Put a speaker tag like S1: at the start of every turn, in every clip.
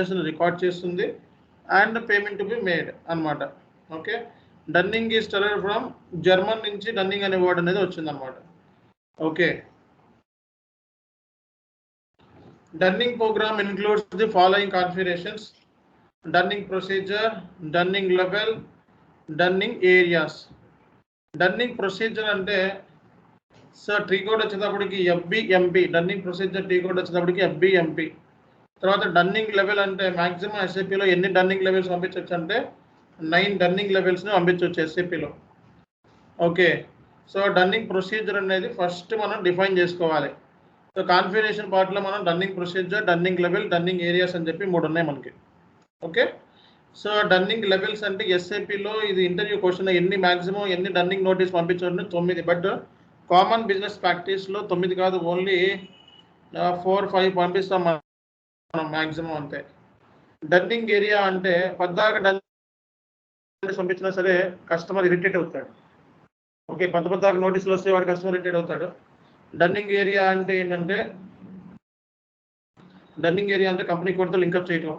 S1: Invoice record చేస్తుంది and payment to be made అనమాట. Okay, dunning is derived from German నుంచి dunning అనే word అనేది వచ్చింది అనమాట. Okay, dunning program includes the following configurations: dunning procedure, dunning level, dunning areas. Dunning procedure అంటే sir tree code వచ్చేటప్పటికి FBMP, dunning procedure tree code వచ్చేటప్పటికి FBMP. తర్వాత dunning level అంటే మ్యాక్సిమం ఎస్ఏపిలో ఎన్ని డన్నింగ్ లెవెల్స్ పంపించవచ్చు అంటే 9 డన్నింగ్ లెవెల్స్ని పంపించవచ్చు ఎస్ఏపిలో. ఓకే, సో డన్నింగ్ ప్రొసీజర్ అనేది ఫస్ట్ మనం డిఫైన్ చేసుకోవాలి. సో కాన్ఫిగరేషన్ పార్ట్లో మనం dunning procedure, dunning level, dunning areas అని చెప్పి 3 ఉన్నాయి మనకి. ఓకే, సో డన్నింగ్ లెవెల్స్ అంటే ఎస్ఏపిలో ఇది ఇంటర్వ్యూ క్వశ్చన్ మ్యాక్సిమం ఎన్ని డన్నింగ్ నోటీస్ పంపించండి 9. బట్ కామన్ బిజినెస్ ప్రాక్టీస్లో 9 కాదు, ఓన్లీ 4-5 పంపిస్తాం మనం మ్యాక్సిమం అంతే. డన్నింగ్ ఏరియా అంటే పద్దాక డన్నింగ్ పంపించినా సరే కస్టమర్ ఇరిటేట్ అవుతాడు. ఓకే, పద్దాక నోటీసులు వస్తే వాడు కస్టమర్ ఇరిటేట్ అవుతాడు. డన్నింగ్ ఏరియా అంటే ఏంటంటే కంపెనీ కోడ్తో లింకప్ చేయటం.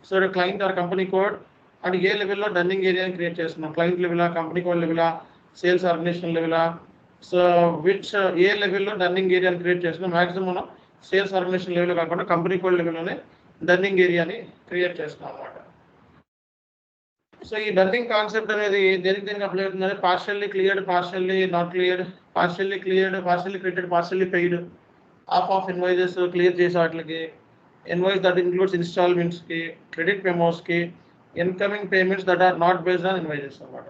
S1: So client or company code and ఏ లెవెల్లో డన్నింగ్ ఏరియాని క్రియేట్ చేస్తున్నాం, క్లయింట్ లెవెలా, కంపెనీ కోడ్ లెవెలా, సేల్స్ ఆర్గనైజేషన్ లెవెలా. సో విచ్ ఏ లెవెల్లో డన్నింగ్ ఏరియాని క్రియేట్ చేస్తున్నాం, మ్యాక్సిమం మనం సేల్స్ ఆర్గనైజేషన్ లెవెల్ కాకుండా కంపెనీ కోడ్ లెవెల్లోనే డన్నింగ్ ఏరియాని క్రియేట్ చేస్తున్నాం అన్నమాట. సో ఈ డన్నింగ్ కాన్సెప్ట్ అనేది దేనికి అప్లై అవుతుందంటే partially cleared, partially not cleared, partially cleared, partially created, partially paid, of invoices clear చేసే వాటికి, ఇన్వాయిస్ దట్ ఇన్క్లూడ్స్ ఇన్స్టాల్మెంట్స్కి, క్రెడిట్ మెమోస్కి, incoming payments that are not based on invoices అన్నమాట.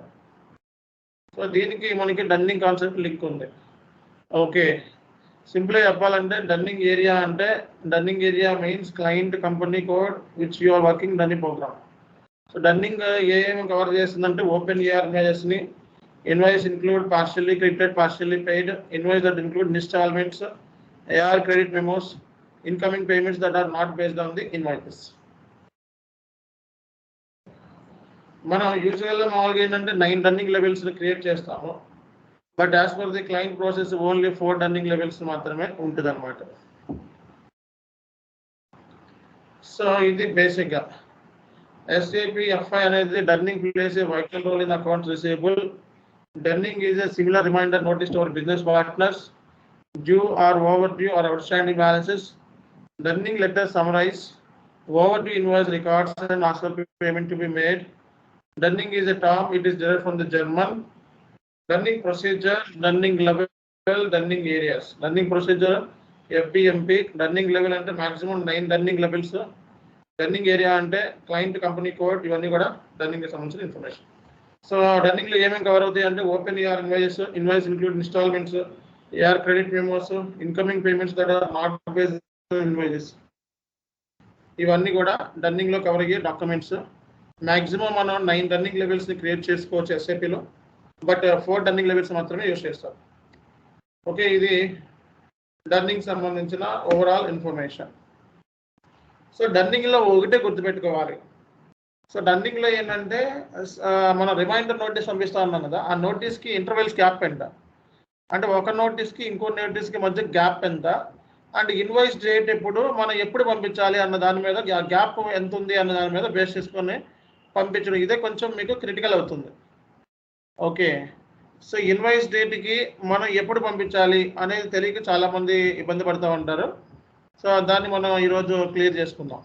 S1: సో దీనికి మనకి డన్నింగ్ కాన్సెప్ట్ లింక్ ఉంది. Okay, సింపుల్గా చెప్పాలంటే dunning area means client company code which you are working dunning program. So dunning ఏమేమి cover చేస్తుందంటే ఓపెన్ ఏఆర్ ఇన్వాయిసెస్ని, invoice include partially credited, partially paid, invoice that include installments, AR credit memos, incoming payments that are not based on the invoices. మనం యూజువల్గా మామూలుగా ఏంటంటే 9 dunning levels create చేస్తాము. But as per the client process only 4 dunning levels మాత్రమే ఉంటుంది అనమాట. So ఇది బేసిక్గా SAP FI అనేది dunning plays a vital role in accounts receivable. Dunning is a similar reminder notice to our business partners due or overdue or outstanding balances. Dunning letters summarize overdue invoice records and ask for payment to be made. Dunning is a term, it is derived from the German. Dunning procedure, Dunning level, Dunning areas. Dunning procedure FBMP, Dunning level అంటే maximum 9 Dunning levels. Dunning area అంటే client company code, ఇవన్నీ కూడా dunning సంబంధించిన information. So డన్నింగ్లో ఏమేమి cover అవుతాయి అంటే open AR invoice include installments, AR credit memos, incoming payments that are not based invoices, ఇవన్నీ కూడా డన్నింగ్లో కవర్ అయ్యే డాక్యుమెంట్స్. మ్యాక్సిమం మనం 9 డన్నింగ్ లెవెల్స్ని క్రియేట్ చేసుకోవచ్చు ఎస్ఏపిలో, బట్ 4 డన్నింగ్ లెవెల్స్ మాత్రమే యూజ్ చేస్తారు. ఓకే, ఇది డన్నింగ్ సంబంధించిన ఓవరాల్ ఇన్ఫర్మేషన్. సో డన్నింగ్లో ఒకటే గుర్తుపెట్టుకోవాలి. సో డన్నింగ్లో ఏంటంటే మనం రిమైండర్ నోటీస్ పంపిస్తా ఉన్నాం కదా, ఆ నోటీస్కి ఇంటర్వెల్స్ గ్యాప్ ఎంత, అంటే ఒక నోటీస్కి ఇంకో నోటీస్కి మధ్య గ్యాప్ ఎంత, అండ్ ఇన్వాయిస్ డేట్ మనం ఎప్పుడు పంపించాలి అన్న దాని మీద గ్యాప్ ఎంత ఉంది అన్న దాని మీద బేస్ చేసుకొని పంపించడం, ఇదే కొంచెం మీకు క్రిటికల్ అవుతుంది. ఓకే, సో ఇన్వాయిస్ డేట్కి మనం ఎప్పుడు పంపించాలి అనేది తెలియక చాలామంది ఇబ్బంది పడుతూ ఉంటారు. సో దాన్ని మనం ఈరోజు క్లియర్ చేసుకుందాం.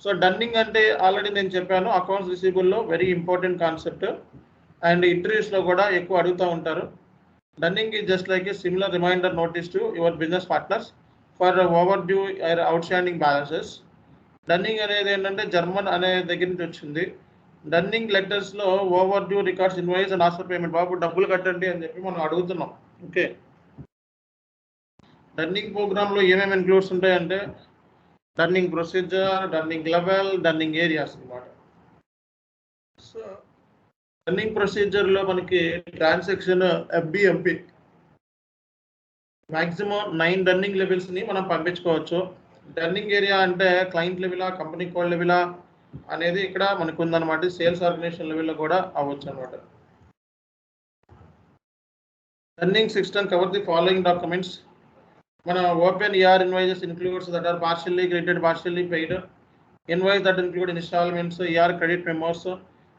S1: సో డన్నింగ్ అంటే ఆల్రెడీ నేను చెప్పాను, అకౌంట్స్ రిసీవబుల్లో వెరీ ఇంపార్టెంట్ కాన్సెప్ట్ అండ్ ఇంటర్వ్యూస్లో కూడా ఎక్కువ అడుగుతూ ఉంటారు. Dunning is just like a similar reminder notice to your business partners for overdue outstanding balances. Dunning అనేది ఏంటంటే జర్మన్ అనే దగ్గర నుంచి వచ్చింది. డన్నింగ్ లెటర్స్లో overdue records invoice and ask for payment, బాబు డబ్బులు కట్టండి అని చెప్పి మనం అడుగుతున్నాం. ఓకే, డన్నింగ్ ప్రోగ్రామ్లో ఏమేమి ఇన్క్లూడ్స్ ఉంటాయంటే dunning procedure, dunning level, dunning areas అన్నమాట. సో డన్నింగ్ ప్రొసీజర్లో మనకి ట్రాన్సాక్షన్ FBMP మ్యాక్సిమం 9 డన్నింగ్ లెవెల్స్ని మనం పంపించుకోవచ్చు. డన్నింగ్ ఏరియా అంటే క్లయింట్ లెవెలా, కంపెనీ కోడ్ లెవెలా అనేది ఇక్కడ మనకు ఉందన్నమాట. సేల్స్ ఆర్గనైజేషన్ లెవెల్లో కూడా అవ్వచ్చు అనమాట. Dunning system cover the following documents. మన open AR invoices includes that are partially credited, partially paid, invoice that include installments, ER credit memos,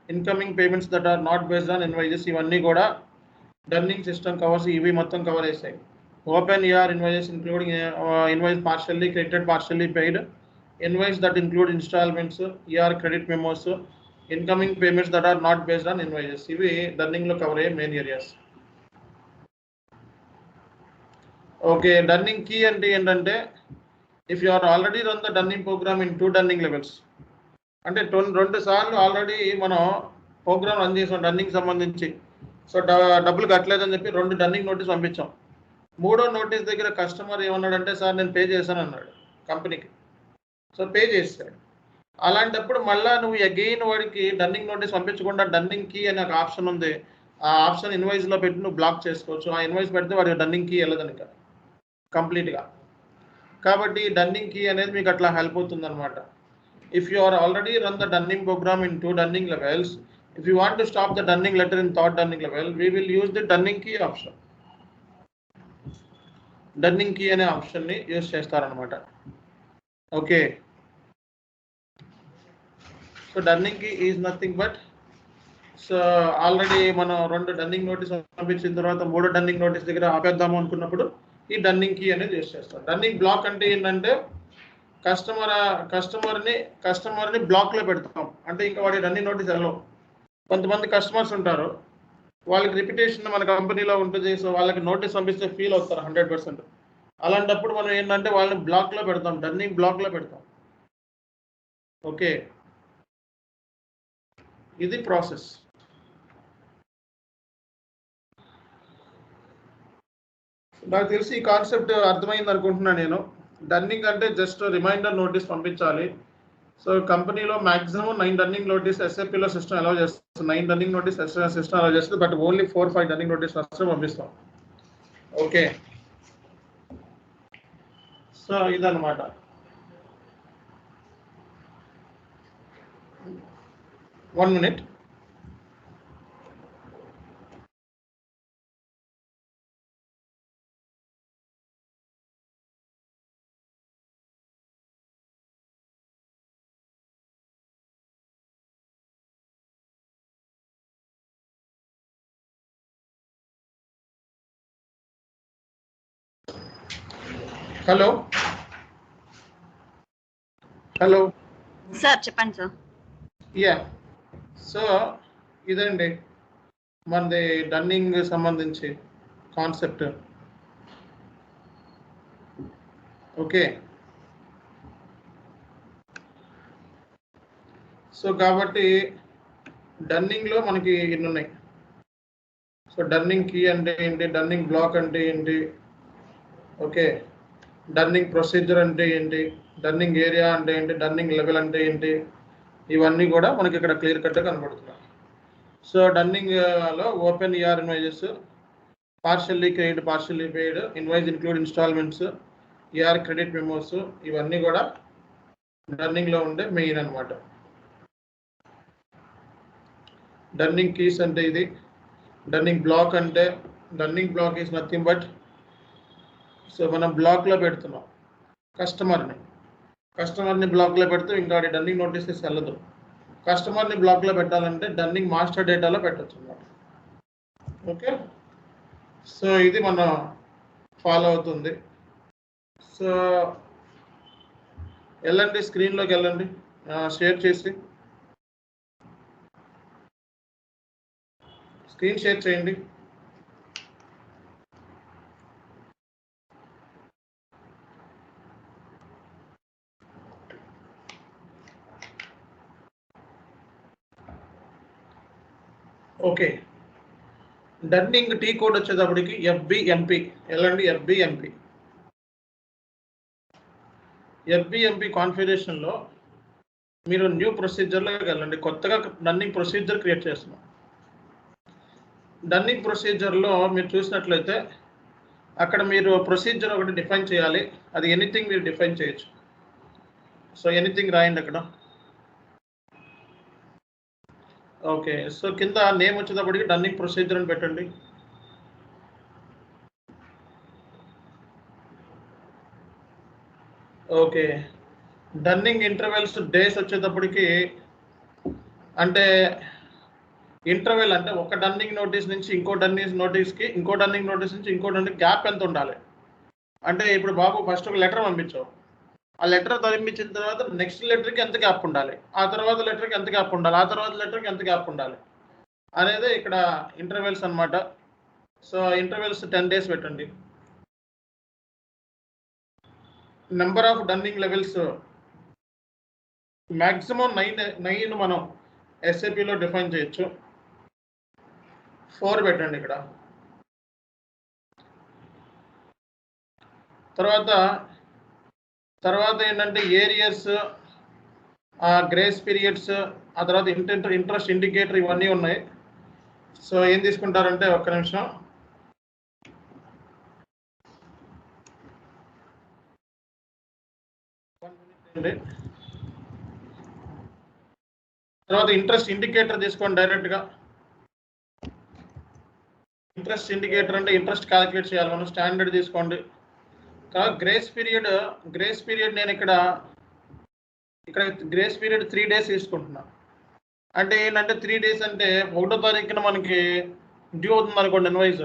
S1: incoming payments that are not based on invoices, ఇవన్నీ కూడా dunning system covers, ఇవి మొత్తం cover చేస్తాయి. Open ER invoices including invoice partially credited, partially paid, invoice that include installments, ER credit memos, incoming payments that are not based on invoices, ఇవి dunning లో cover అయ్యే main areas. Okay, dunning key అంటే ఏంటంటే, if you are already run the dunning program in 2 dunning levels, అంటే 2 సార్లు already మనం program run చేసాం dunning సంబంధించి, సో డబ్బులు కట్టలేదని చెప్పి 2 డన్నింగ్ నోటీస్ పంపించాం. 3వ నోటీస్ దగ్గర కస్టమర్ ఏమన్నాడంటే, సార్ నేను పే చేశాను అన్నాడు కంపెనీకి. సో పే చేశాడు. అలాంటప్పుడు మళ్ళీ నువ్వు అగైన్ వాడికి డన్నింగ్ నోటీస్ పంపించకుండా డన్నింగ్ కీ అనే ఒక ఆప్షన్ ఉంది, ఆ ఆప్షన్ ఇన్వాయిస్లో పెట్టి నువ్వు బ్లాక్ చేసుకోవచ్చు. ఆ ఇన్వాయిస్ పెడితే వాడి డన్నింగ్ కీ వెళ్ళదని కంప్లీట్గా. కాబట్టి డన్నింగ్ కీ అనేది మీకు అట్లా హెల్ప్ అవుతుంది అనమాట. If you are already run the dunning program in 2 dunning levels, if you want to stop the dunning letter in 3rd dunning level, we will use the dunning key option. Dunning key అనే ఆప్షన్ని use చేస్తారనమాట. Okay, so dunning key is nothing but, so already మనం 2 dunning notice పంపించిన తర్వాత 3వ dunning notice దగ్గర ఆపేద్దాము అనుకున్నప్పుడు ఈ డన్నింగ్ కీ అనేది యూజ్ చేస్తాం. డన్నింగ్ బ్లాక్ అంటే ఏంటంటే, కస్టమర్ని బ్లాక్లో పెడతాం, అంటే ఇంకా వాడి డన్నింగ్ నోటీస్ వెళ్ళవు. కొంతమంది కస్టమర్స్ ఉంటారు, వాళ్ళకి రిపిటేషన్ మన కంపెనీలో ఉంటుంది, సో వాళ్ళకి నోటీస్ పంపిస్తే ఫీల్ అవుతారు 100%. అలాంటప్పుడు మనం ఏంటంటే వాళ్ళని బ్లాక్లో పెడతాం, డన్నింగ్ బ్లాక్లో పెడతాం. ఓకే, ఇది ప్రాసెస్. నాకు తెలిసి ఈ కాన్సెప్ట్ అర్థమైంది అనుకుంటున్నాను నేను. డన్నింగ్ అంటే జస్ట్ రిమైండర్ నోటీస్ పంపించాలి. సో కంపెనీలో మాక్సిమం 9 డన్నింగ్ నోటీస్ ఎస్ఏపీలో సిస్టమ్ అలౌ చేస్తుంది, 9 డన్నింగ్ నోటీస్ సిస్టమ్ అలౌ చేస్తుంది, బట్ ఓన్లీ 4-5 డన్నింగ్ నోటీస్ మాత్రమే పంపిస్తాం. ఓకే, సో ఇదన్నమాట. One minute. హలో
S2: సార్ చెప్పండి సార్.
S1: యా, సో ఇదండి మనది డన్నింగ్ సంబంధించి కాన్సెప్ట్. ఓకే, సో కాబట్టి డన్నింగ్లో మనకి ఇన్ని ఉన్నాయి. సో డన్నింగ్ కీ అంటే ఏంటి, డన్నింగ్ బ్లాక్ అంటే ఏంటి, ఓకే, డన్నింగ్ ప్రొసీజర్ అంటే ఏంటి, డన్నింగ్ ఏరియా అంటే ఏంటి, డన్నింగ్ లెవెల్ అంటే ఏంటి, ఇవన్నీ కూడా మనకి ఇక్కడ క్లియర్ కట్గా కనబడుతున్నాయి. సో డన్నింగ్లో open ER invoices, partially credit, partially paid, invoice include instalments, ER credit memos, ఇవన్నీ కూడా డన్నింగ్లో ఉండే మెయిన్ అనమాట. డన్నింగ్ కీస్ అంటే ఇది. డన్నింగ్ బ్లాక్ అంటే, dunning block is nothing but, so మనం బ్లాక్లో పెడుతున్నాం కస్టమర్ని బ్లాక్లో పెడితే ఇంకా డన్నింగ్ నోటీసెస్ వెళ్ళదు. కస్టమర్ని బ్లాక్లో పెట్టాలంటే డన్నింగ్ మాస్టర్ డేటాలో పెట్టచ్చు అన్నమాట. ఓకే, సో ఇది మనం ఫాలో అవుతుంది. సో వెళ్ళండి, స్క్రీన్లోకి వెళ్ళండి, షేర్ చేసి స్క్రీన్ షేర్ చేయండి. ఓకే, డన్నింగ్ టీ కోడ్ వచ్చేటప్పటికి FBMP. వెళ్ళండి, FBMP కాన్ఫిగరేషన్లో మీరు న్యూ ప్రొసీజర్లోకి వెళ్ళండి. కొత్తగా డన్నింగ్ ప్రొసీజర్ క్రియేట్ చేస్తున్నాం. డన్నింగ్ ప్రొసీజర్లో మీరు చూసినట్లయితే అక్కడ మీరు ప్రొసీజర్ ఒకటి డిఫైన్ చేయాలి. అది ఎనీథింగ్ మీరు డిఫైన్ చేయొచ్చు. సో ఎనీథింగ్ రాయండి అక్కడ. ఓకే, సో కింద నేమ్ వచ్చేటప్పటికి డన్నింగ్ ప్రొసీజర్ అని పెట్టండి. ఓకే, డన్నింగ్ ఇంటర్వెల్స్ డేస్ వచ్చేటప్పటికి అంటే ఇంటర్వెల్ అంటే ఒక డన్నింగ్ నోటీస్ నుంచి ఇంకో డన్నింగ్ నోటీస్కి, ఇంకో డన్నింగ్ నోటీస్ నుంచి ఇంకో డన్నింగ్ గ్యాప్ ఎంత ఉండాలి అంటే ఇప్పుడు బాబు ఫస్ట్ ఒక లెటర్ పంపించావు, ఆ లెటర్ పంపించిన తర్వాత నెక్స్ట్ లెటర్కి ఎంత గ్యాప్ ఉండాలి, ఆ తర్వాత లెటర్కి ఎంత గ్యాప్ ఉండాలి, ఆ తర్వాత లెటర్కి ఎంత గ్యాప్ ఉండాలి అనేది ఇక్కడ ఇంటర్వెల్స్ అన్నమాట. సో ఇంటర్వెల్స్ 10 days పెట్టండి. Number of dunning levels maximum 9 మనం ఎస్ఏపిలో డిఫైన్ చేయొచ్చు. 4 పెట్టండి ఇక్కడ. తర్వాత ఏంటంటే ఏరియర్స్, గ్రేస్ పీరియడ్స్, ఆ తర్వాత ఇంట్రెస్ట్ ఇండికేటర్ ఇవన్నీ ఉన్నాయి. సో ఏం తీసుకుంటారంటే ఒక్క నిమిషం, తర్వాత ఇంట్రెస్ట్ ఇండికేటర్ తీసుకోండి డైరెక్ట్గా. ఇంట్రెస్ట్ ఇండికేటర్ అంటే ఇంట్రెస్ట్ క్యాలిక్యులేట్ చేయాలి మనం, స్టాండర్డ్ తీసుకోండి. తర్వాత గ్రేస్ పీరియడ్ నేను ఇక్కడ గ్రేస్ పీరియడ్ 3 days తీసుకుంటున్నా. అంటే ఏంటంటే 3 days అంటే 1వ తారీఖున మనకి డ్యూ అవుతుంది అనుకోండి ఇన్వాయిస్,